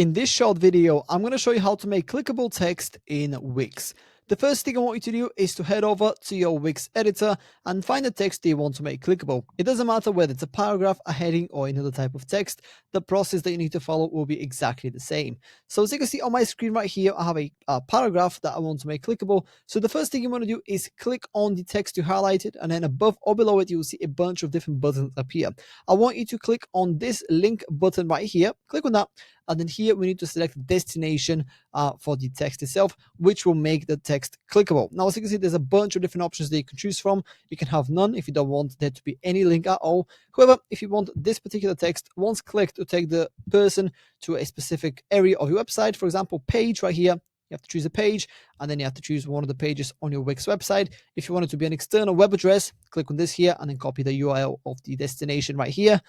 In this short video, I'm going to show you how to make clickable text in Wix. The first thing I want you to do is to head over to your Wix editor and find the text that you want to make clickable. It doesn't matter whether it's a paragraph, a heading, or another type of text. The process that you need to follow will be exactly the same. So as you can see on my screen right here, I have a paragraph that I want to make clickable. So the first thing you want to do is click on the text you highlighted, and then above or below it, you will see a bunch of different buttons appear. I want you to click on this link button right here. Click on that. And then here we need to select the destination for the text itself, which will make the text clickable. Now, as you can see, there's a bunch of different options that you can choose from. You can have none if you don't want there to be any link at all. However, if you want this particular text, once clicked, to take the person to a specific area of your website, for example, page right here, you have to choose a page, and then you have to choose one of the pages on your Wix website. If you want it to be an external web address, click on this here and then copy the URL of the destination right here.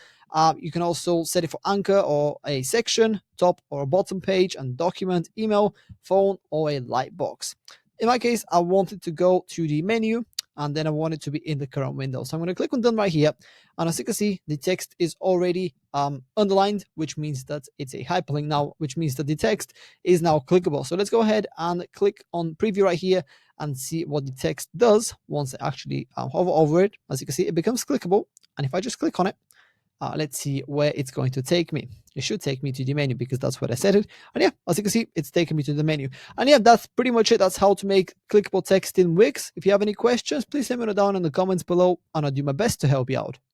You can also set it for anchor or a section, top or a bottom page, and document, email, phone, or a lightbox. In my case, I want it to go to the menu, and then I want it to be in the current window. So I'm going to click on done right here. And as you can see, the text is already underlined, which means that it's a hyperlink now, which means that the text is now clickable. So let's go ahead and click on preview right here and see what the text does once I actually hover over it. As you can see, it becomes clickable. And if I just click on it, let's see where it's going to take me. It should take me to the menu because that's where I set it. And yeah, as you can see, it's taken me to the menu. And yeah, that's pretty much it. That's how to make clickable text in Wix. If you have any questions, please let me know down in the comments below, and I'll do my best to help you out.